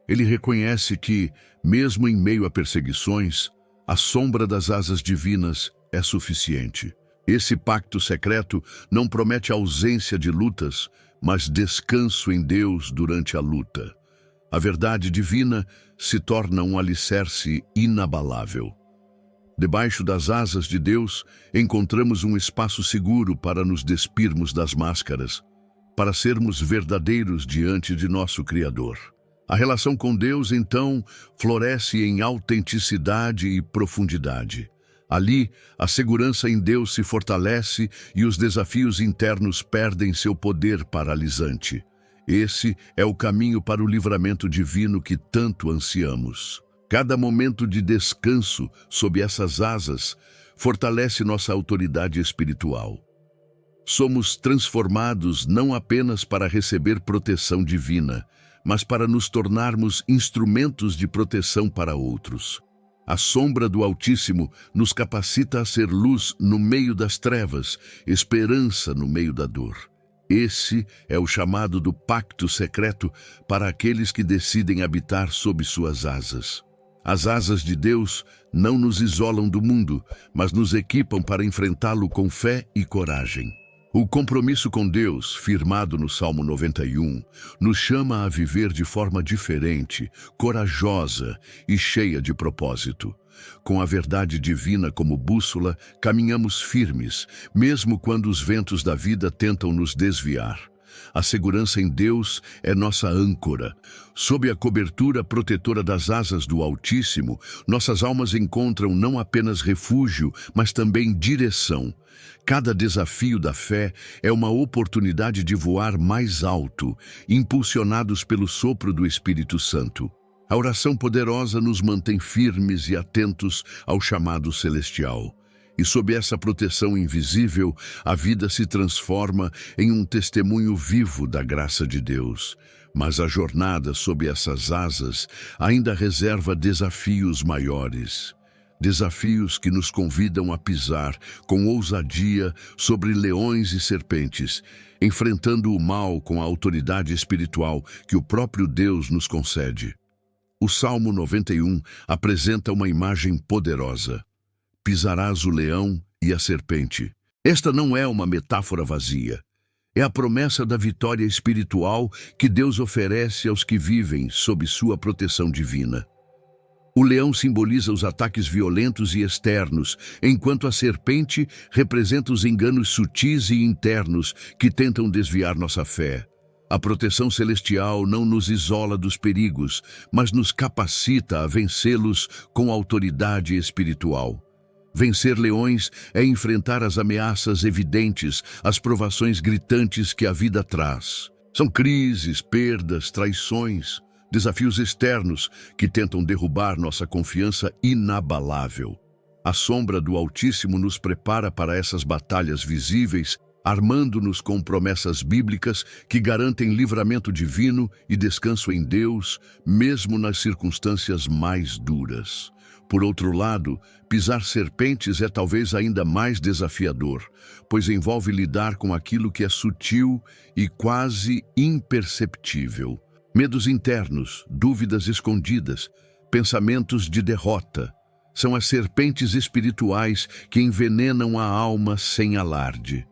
Ele reconhece que, mesmo em meio a perseguições, a sombra das asas divinas é suficiente. Esse pacto secreto não promete ausência de lutas, mas descanso em Deus durante a luta. A verdade divina se torna um alicerce inabalável. Debaixo das asas de Deus, encontramos um espaço seguro para nos despirmos das máscaras, para sermos verdadeiros diante de nosso Criador. A relação com Deus, então, floresce em autenticidade e profundidade. Ali, a segurança em Deus se fortalece e os desafios internos perdem seu poder paralisante. Esse é o caminho para o livramento divino que tanto ansiamos. Cada momento de descanso sob essas asas fortalece nossa autoridade espiritual. Somos transformados não apenas para receber proteção divina, mas para nos tornarmos instrumentos de proteção para outros. A sombra do Altíssimo nos capacita a ser luz no meio das trevas, esperança no meio da dor. Esse é o chamado do pacto secreto para aqueles que decidem habitar sob suas asas. As asas de Deus não nos isolam do mundo, mas nos equipam para enfrentá-lo com fé e coragem. O compromisso com Deus, firmado no Salmo 91, nos chama a viver de forma diferente, corajosa e cheia de propósito. Com a verdade divina como bússola, caminhamos firmes, mesmo quando os ventos da vida tentam nos desviar. A segurança em Deus é nossa âncora. Sob a cobertura protetora das asas do Altíssimo, nossas almas encontram não apenas refúgio, mas também direção. Cada desafio da fé é uma oportunidade de voar mais alto, impulsionados pelo sopro do Espírito Santo. A oração poderosa nos mantém firmes e atentos ao chamado celestial. E sob essa proteção invisível, a vida se transforma em um testemunho vivo da graça de Deus. Mas a jornada sob essas asas ainda reserva desafios maiores. Desafios que nos convidam a pisar com ousadia sobre leões e serpentes, enfrentando o mal com a autoridade espiritual que o próprio Deus nos concede. O Salmo 91 apresenta uma imagem poderosa. Pisarás o leão e a serpente. Esta não é uma metáfora vazia. É a promessa da vitória espiritual que Deus oferece aos que vivem sob sua proteção divina. O leão simboliza os ataques violentos e externos, enquanto a serpente representa os enganos sutis e internos que tentam desviar nossa fé. A proteção celestial não nos isola dos perigos, mas nos capacita a vencê-los com autoridade espiritual. Vencer leões é enfrentar as ameaças evidentes, as provações gritantes que a vida traz. São crises, perdas, traições, desafios externos que tentam derrubar nossa confiança inabalável. A sombra do Altíssimo nos prepara para essas batalhas visíveis, armando-nos com promessas bíblicas que garantem livramento divino e descanso em Deus, mesmo nas circunstâncias mais duras. Por outro lado, pisar serpentes é talvez ainda mais desafiador, pois envolve lidar com aquilo que é sutil e quase imperceptível. Medos internos, dúvidas escondidas, pensamentos de derrota. São as serpentes espirituais que envenenam a alma sem alarde.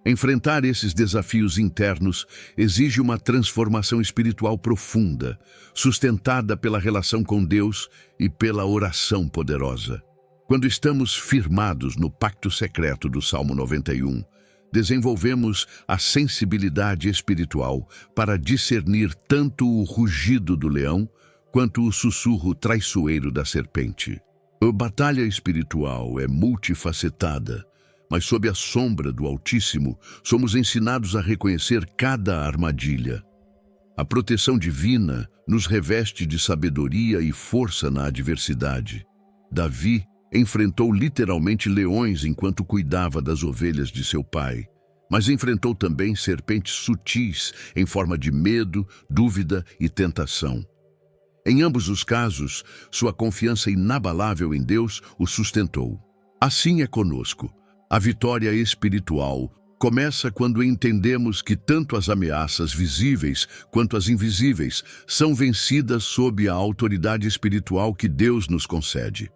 Enfrentar esses desafios internos exige uma transformação espiritual profunda, sustentada pela relação com Deus e pela oração poderosa. Quando estamos firmados no pacto secreto do Salmo 91, desenvolvemos a sensibilidade espiritual para discernir tanto o rugido do leão quanto o sussurro traiçoeiro da serpente. A batalha espiritual é multifacetada, mas sob a sombra do Altíssimo, somos ensinados a reconhecer cada armadilha. A proteção divina nos reveste de sabedoria e força na adversidade. Davi enfrentou literalmente leões enquanto cuidava das ovelhas de seu pai, mas enfrentou também serpentes sutis em forma de medo, dúvida e tentação. Em ambos os casos, sua confiança inabalável em Deus o sustentou. Assim é conosco. A vitória espiritual começa quando entendemos que tanto as ameaças visíveis quanto as invisíveis são vencidas sob a autoridade espiritual que Deus nos concede.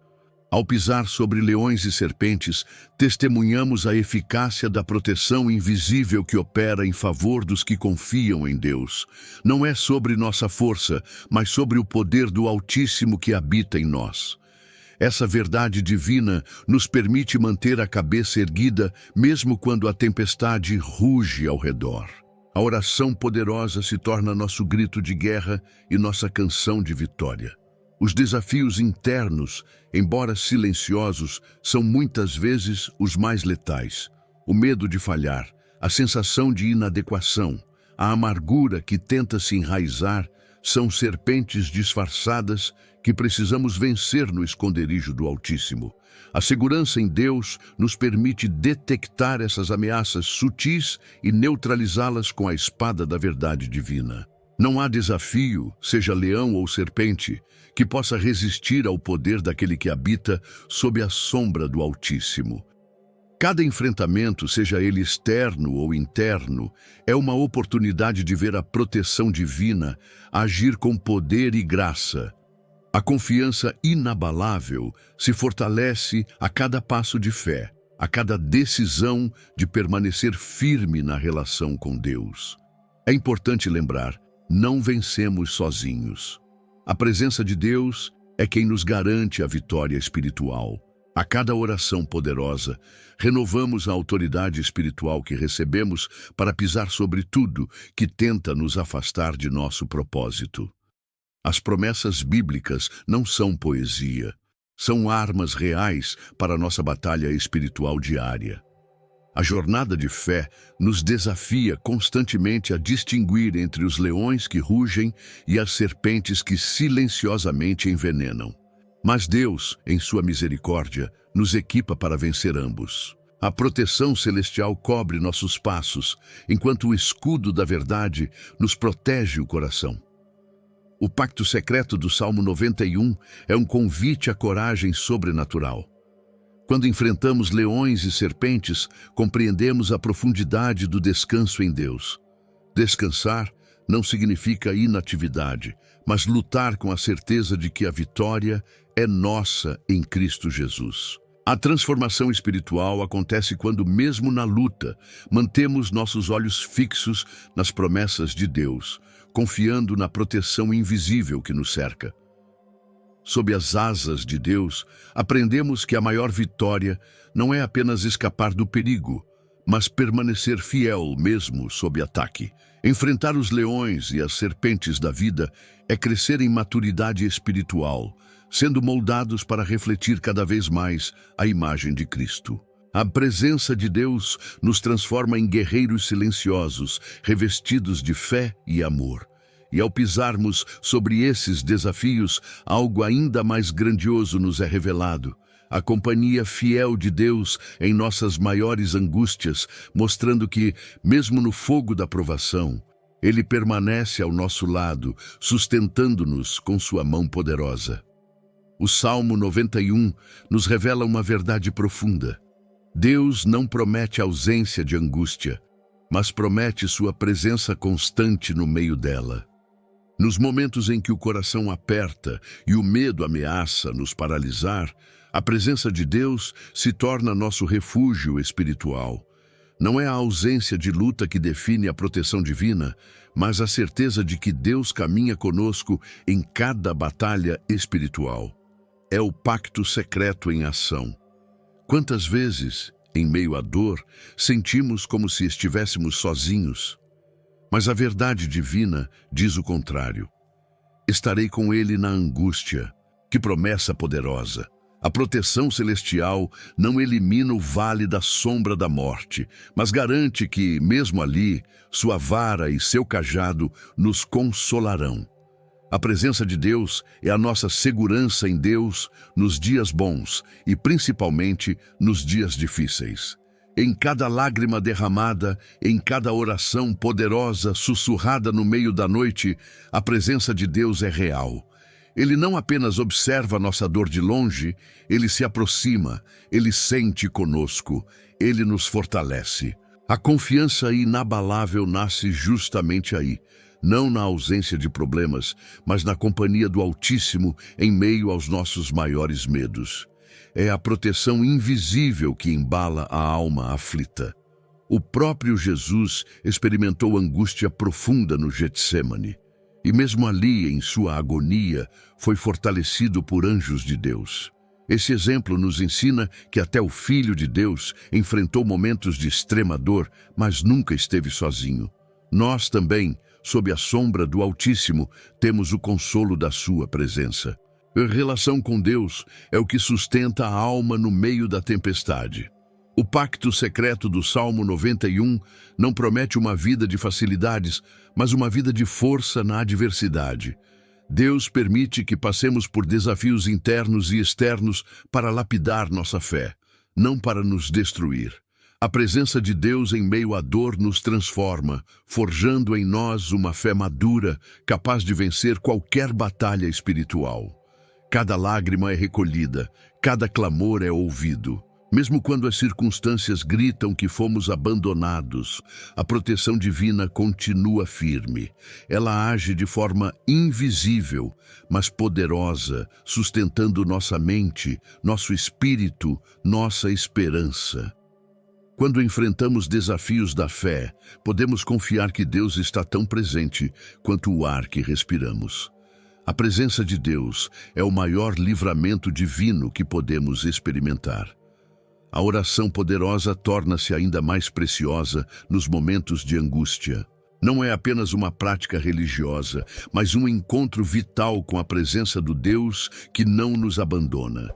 Ao pisar sobre leões e serpentes, testemunhamos a eficácia da proteção invisível que opera em favor dos que confiam em Deus. Não é sobre nossa força, mas sobre o poder do Altíssimo que habita em nós. Essa verdade divina nos permite manter a cabeça erguida, mesmo quando a tempestade ruge ao redor. A oração poderosa se torna nosso grito de guerra e nossa canção de vitória. Os desafios internos, embora silenciosos, são muitas vezes os mais letais. O medo de falhar, a sensação de inadequação, a amargura que tenta se enraizar, são serpentes disfarçadas que precisamos vencer no esconderijo do Altíssimo. A segurança em Deus nos permite detectar essas ameaças sutis e neutralizá-las com a espada da verdade divina. Não há desafio, seja leão ou serpente, que possa resistir ao poder daquele que habita sob a sombra do Altíssimo. Cada enfrentamento, seja ele externo ou interno, é uma oportunidade de ver a proteção divina agir com poder e graça. A confiança inabalável se fortalece a cada passo de fé, a cada decisão de permanecer firme na relação com Deus. É importante lembrar, não vencemos sozinhos. A presença de Deus é quem nos garante a vitória espiritual. A cada oração poderosa, renovamos a autoridade espiritual que recebemos para pisar sobre tudo que tenta nos afastar de nosso propósito. As promessas bíblicas não são poesia, são armas reais para a nossa batalha espiritual diária. A jornada de fé nos desafia constantemente a distinguir entre os leões que rugem e as serpentes que silenciosamente envenenam. Mas Deus, em sua misericórdia, nos equipa para vencer ambos. A proteção celestial cobre nossos passos, enquanto o escudo da verdade nos protege o coração. O pacto secreto do Salmo 91 é um convite à coragem sobrenatural. Quando enfrentamos leões e serpentes, compreendemos a profundidade do descanso em Deus. Descansar não significa inatividade, mas lutar com a certeza de que a vitória é nossa em Cristo Jesus. A transformação espiritual acontece quando, mesmo na luta, mantemos nossos olhos fixos nas promessas de Deus, confiando na proteção invisível que nos cerca. Sob as asas de Deus, aprendemos que a maior vitória não é apenas escapar do perigo, mas permanecer fiel mesmo sob ataque. Enfrentar os leões e as serpentes da vida é crescer em maturidade espiritual, sendo moldados para refletir cada vez mais a imagem de Cristo. A presença de Deus nos transforma em guerreiros silenciosos, revestidos de fé e amor. E ao pisarmos sobre esses desafios, algo ainda mais grandioso nos é revelado. A companhia fiel de Deus em nossas maiores angústias, mostrando que, mesmo no fogo da provação, Ele permanece ao nosso lado, sustentando-nos com sua mão poderosa. O Salmo 91 nos revela uma verdade profunda. Deus não promete ausência de angústia, mas promete sua presença constante no meio dela. Nos momentos em que o coração aperta e o medo ameaça nos paralisar, a presença de Deus se torna nosso refúgio espiritual. Não é a ausência de luta que define a proteção divina, mas a certeza de que Deus caminha conosco em cada batalha espiritual. É o pacto secreto em ação. Quantas vezes, em meio à dor, sentimos como se estivéssemos sozinhos? Mas a verdade divina diz o contrário. Estarei com ele na angústia. Que promessa poderosa! A proteção celestial não elimina o vale da sombra da morte, mas garante que, mesmo ali, sua vara e seu cajado nos consolarão. A presença de Deus é a nossa segurança em Deus nos dias bons e principalmente nos dias difíceis. Em cada lágrima derramada, em cada oração poderosa sussurrada no meio da noite, a presença de Deus é real. Ele não apenas observa nossa dor de longe, ele se aproxima, ele sente conosco, ele nos fortalece. A confiança inabalável nasce justamente aí, não na ausência de problemas, mas na companhia do Altíssimo em meio aos nossos maiores medos. É a proteção invisível que embala a alma aflita. O próprio Jesus experimentou angústia profunda no Getsêmani. E mesmo ali, em sua agonia, foi fortalecido por anjos de Deus. Esse exemplo nos ensina que até o Filho de Deus enfrentou momentos de extrema dor, mas nunca esteve sozinho. Nós também, sob a sombra do Altíssimo, temos o consolo da sua presença. A relação com Deus é o que sustenta a alma no meio da tempestade. O pacto secreto do Salmo 91 não promete uma vida de facilidades, mas uma vida de força na adversidade. Deus permite que passemos por desafios internos e externos para lapidar nossa fé, não para nos destruir. A presença de Deus em meio à dor nos transforma, forjando em nós uma fé madura, capaz de vencer qualquer batalha espiritual. Cada lágrima é recolhida, cada clamor é ouvido. Mesmo quando as circunstâncias gritam que fomos abandonados, a proteção divina continua firme. Ela age de forma invisível, mas poderosa, sustentando nossa mente, nosso espírito, nossa esperança. Quando enfrentamos desafios da fé, podemos confiar que Deus está tão presente quanto o ar que respiramos. A presença de Deus é o maior livramento divino que podemos experimentar. A oração poderosa torna-se ainda mais preciosa nos momentos de angústia. Não é apenas uma prática religiosa, mas um encontro vital com a presença do Deus que não nos abandona.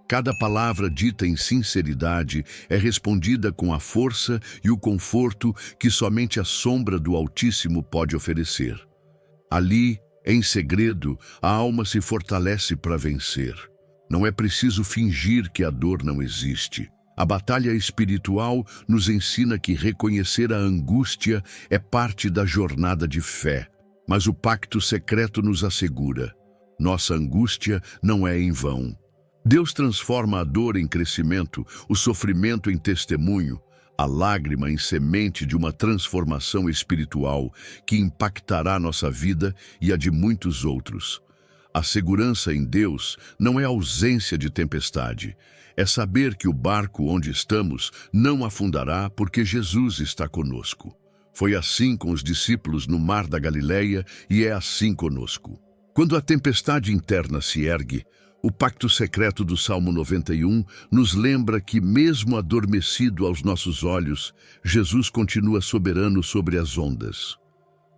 Cada palavra dita em sinceridade é respondida com a força e o conforto que somente a sombra do Altíssimo pode oferecer. Ali, em segredo, a alma se fortalece para vencer. Não é preciso fingir que a dor não existe. A batalha espiritual nos ensina que reconhecer a angústia é parte da jornada de fé. Mas o pacto secreto nos assegura: nossa angústia não é em vão. Deus transforma a dor em crescimento, o sofrimento em testemunho, a lágrima em semente de uma transformação espiritual que impactará nossa vida e a de muitos outros. A segurança em Deus não é ausência de tempestade, é saber que o barco onde estamos não afundará porque Jesus está conosco. Foi assim com os discípulos no mar da Galileia e é assim conosco. Quando a tempestade interna se ergue, o pacto secreto do Salmo 91 nos lembra que, mesmo adormecido aos nossos olhos, Jesus continua soberano sobre as ondas.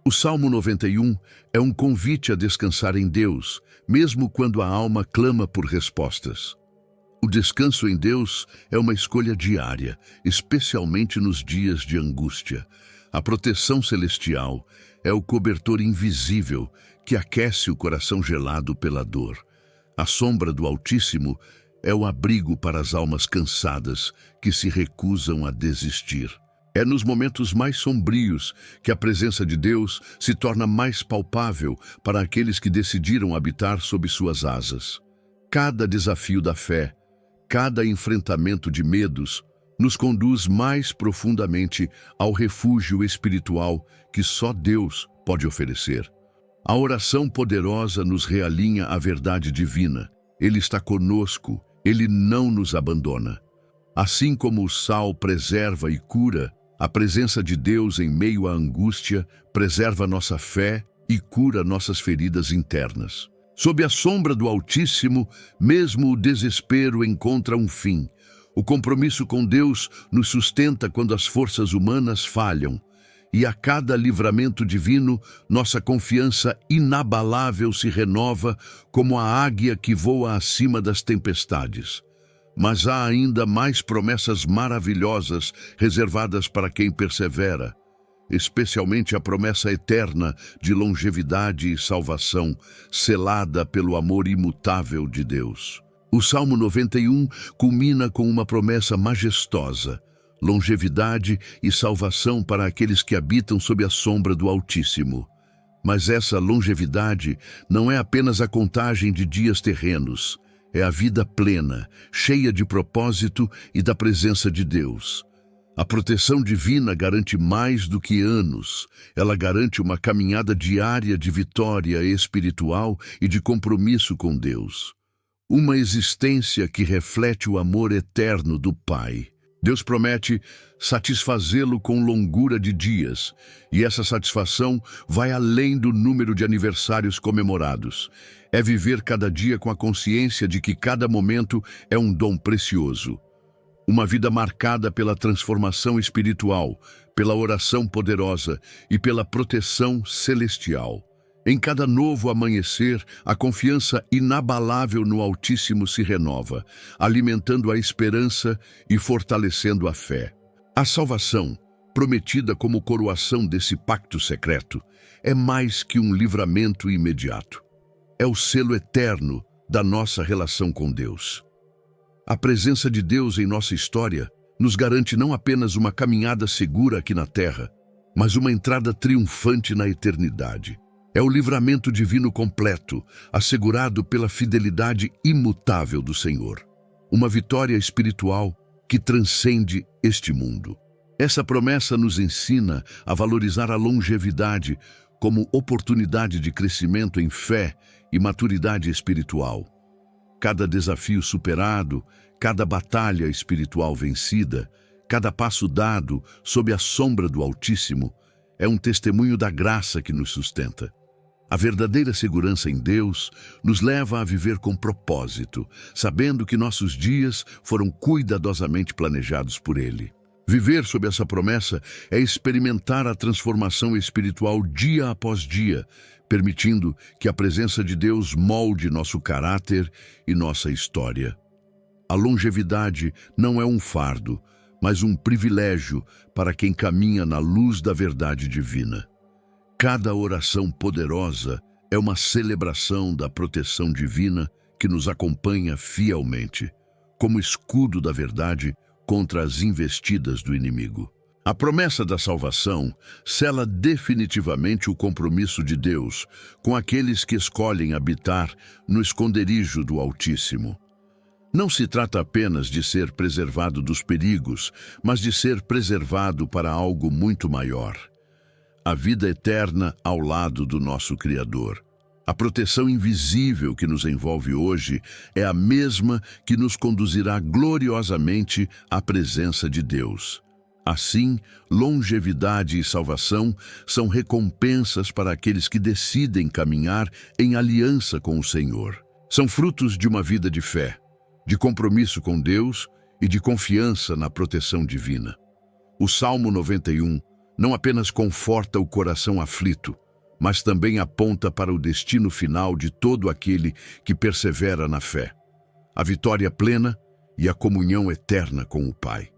O Salmo 91 é um convite a descansar em Deus, mesmo quando a alma clama por respostas. O descanso em Deus é uma escolha diária, especialmente nos dias de angústia. A proteção celestial é o cobertor invisível que aquece o coração gelado pela dor. A sombra do Altíssimo é o abrigo para as almas cansadas que se recusam a desistir. É nos momentos mais sombrios que a presença de Deus se torna mais palpável para aqueles que decidiram habitar sob suas asas. Cada desafio da fé, cada enfrentamento de medos, nos conduz mais profundamente ao refúgio espiritual que só Deus pode oferecer. A oração poderosa nos realinha à verdade divina. Ele está conosco, Ele não nos abandona. Assim como o sal preserva e cura, a presença de Deus em meio à angústia preserva nossa fé e cura nossas feridas internas. Sob a sombra do Altíssimo, mesmo o desespero encontra um fim. O compromisso com Deus nos sustenta quando as forças humanas falham. E a cada livramento divino, nossa confiança inabalável se renova como a águia que voa acima das tempestades. Mas há ainda mais promessas maravilhosas reservadas para quem persevera, especialmente a promessa eterna de longevidade e salvação, selada pelo amor imutável de Deus. O Salmo 91 culmina com uma promessa majestosa: longevidade e salvação para aqueles que habitam sob a sombra do Altíssimo. Mas essa longevidade não é apenas a contagem de dias terrenos, é a vida plena, cheia de propósito e da presença de Deus. A proteção divina garante mais do que anos. Ela garante uma caminhada diária de vitória espiritual e de compromisso com Deus. Uma existência que reflete o amor eterno do Pai. Deus promete satisfazê-lo com longura de dias, e essa satisfação vai além do número de aniversários comemorados. É viver cada dia com a consciência de que cada momento é um dom precioso. Uma vida marcada pela transformação espiritual, pela oração poderosa e pela proteção celestial. Em cada novo amanhecer, a confiança inabalável no Altíssimo se renova, alimentando a esperança e fortalecendo a fé. A salvação, prometida como coroação desse pacto secreto, é mais que um livramento imediato. É o selo eterno da nossa relação com Deus. A presença de Deus em nossa história nos garante não apenas uma caminhada segura aqui na terra, mas uma entrada triunfante na eternidade. É o livramento divino completo, assegurado pela fidelidade imutável do Senhor. Uma vitória espiritual que transcende este mundo. Essa promessa nos ensina a valorizar a longevidade como oportunidade de crescimento em fé e maturidade espiritual. Cada desafio superado, cada batalha espiritual vencida, cada passo dado sob a sombra do Altíssimo é um testemunho da graça que nos sustenta. A verdadeira segurança em Deus nos leva a viver com propósito, sabendo que nossos dias foram cuidadosamente planejados por Ele. Viver sob essa promessa é experimentar a transformação espiritual dia após dia, permitindo que a presença de Deus molde nosso caráter e nossa história. A longevidade não é um fardo, mas um privilégio para quem caminha na luz da verdade divina. Cada oração poderosa é uma celebração da proteção divina que nos acompanha fielmente, como escudo da verdade contra as investidas do inimigo. A promessa da salvação sela definitivamente o compromisso de Deus com aqueles que escolhem habitar no esconderijo do Altíssimo. Não se trata apenas de ser preservado dos perigos, mas de ser preservado para algo muito maior. A vida eterna ao lado do nosso Criador. A proteção invisível que nos envolve hoje é a mesma que nos conduzirá gloriosamente à presença de Deus. Assim, longevidade e salvação são recompensas para aqueles que decidem caminhar em aliança com o Senhor. São frutos de uma vida de fé, de compromisso com Deus e de confiança na proteção divina. O Salmo 91 não apenas conforta o coração aflito, mas também aponta para o destino final de todo aquele que persevera na fé, a vitória plena e a comunhão eterna com o Pai.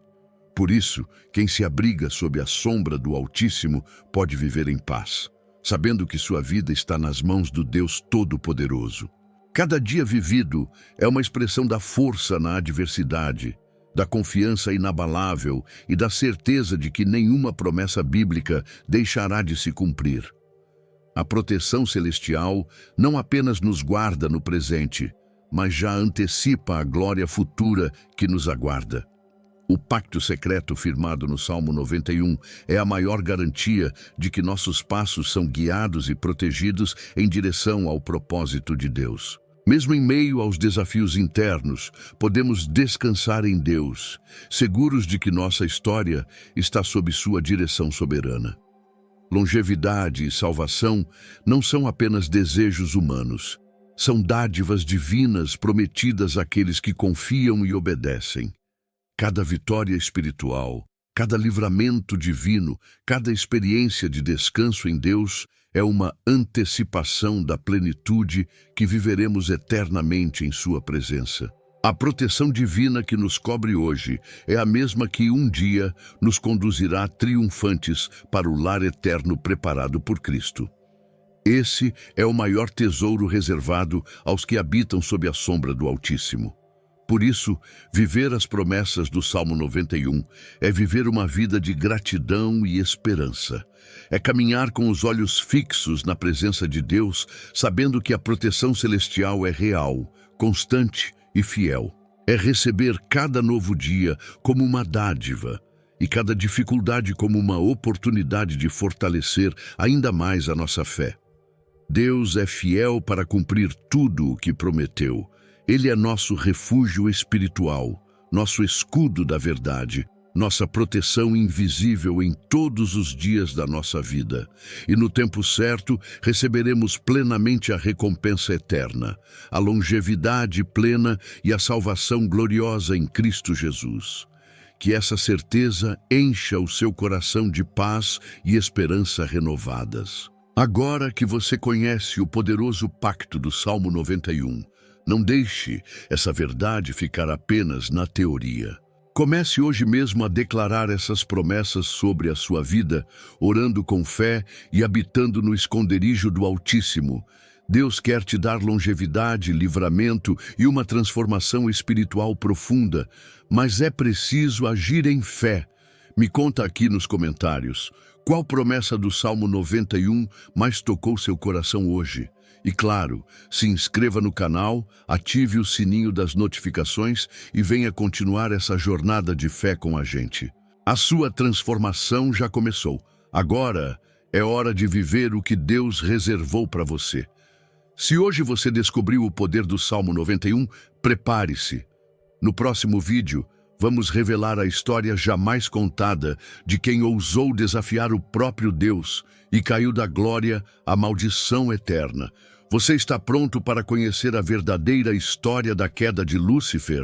Por isso, quem se abriga sob a sombra do Altíssimo pode viver em paz, sabendo que sua vida está nas mãos do Deus Todo-Poderoso. Cada dia vivido é uma expressão da força na adversidade, da confiança inabalável e da certeza de que nenhuma promessa bíblica deixará de se cumprir. A proteção celestial não apenas nos guarda no presente, mas já antecipa a glória futura que nos aguarda. O pacto secreto firmado no Salmo 91 é a maior garantia de que nossos passos são guiados e protegidos em direção ao propósito de Deus. Mesmo em meio aos desafios internos, podemos descansar em Deus, seguros de que nossa história está sob sua direção soberana. Longevidade e salvação não são apenas desejos humanos, são dádivas divinas prometidas àqueles que confiam e obedecem. Cada vitória espiritual, cada livramento divino, cada experiência de descanso em Deus é uma antecipação da plenitude que viveremos eternamente em sua presença. A proteção divina que nos cobre hoje é a mesma que um dia nos conduzirá triunfantes para o lar eterno preparado por Cristo. Esse é o maior tesouro reservado aos que habitam sob a sombra do Altíssimo. Por isso, viver as promessas do Salmo 91 é viver uma vida de gratidão e esperança. É caminhar com os olhos fixos na presença de Deus, sabendo que a proteção celestial é real, constante e fiel. É receber cada novo dia como uma dádiva e cada dificuldade como uma oportunidade de fortalecer ainda mais a nossa fé. Deus é fiel para cumprir tudo o que prometeu. Ele é nosso refúgio espiritual, nosso escudo da verdade, nossa proteção invisível em todos os dias da nossa vida. E no tempo certo, receberemos plenamente a recompensa eterna, a longevidade plena e a salvação gloriosa em Cristo Jesus. Que essa certeza encha o seu coração de paz e esperança renovadas. Agora que você conhece o poderoso pacto do Salmo 91, não deixe essa verdade ficar apenas na teoria. Comece hoje mesmo a declarar essas promessas sobre a sua vida, orando com fé e habitando no esconderijo do Altíssimo, Deus quer te dar longevidade, livramento e uma transformação espiritual profunda, mas é preciso agir em fé. Me conta aqui nos comentários, qual promessa do Salmo 91 mais tocou seu coração hoje? E claro, se inscreva no canal, ative o sininho das notificações e venha continuar essa jornada de fé com a gente. A sua transformação já começou. Agora é hora de viver o que Deus reservou para você. Se hoje você descobriu o poder do Salmo 91, prepare-se. No próximo vídeo, vamos revelar a história jamais contada de quem ousou desafiar o próprio Deus e caiu da glória à maldição eterna. Você está pronto para conhecer a verdadeira história da queda de Lúcifer?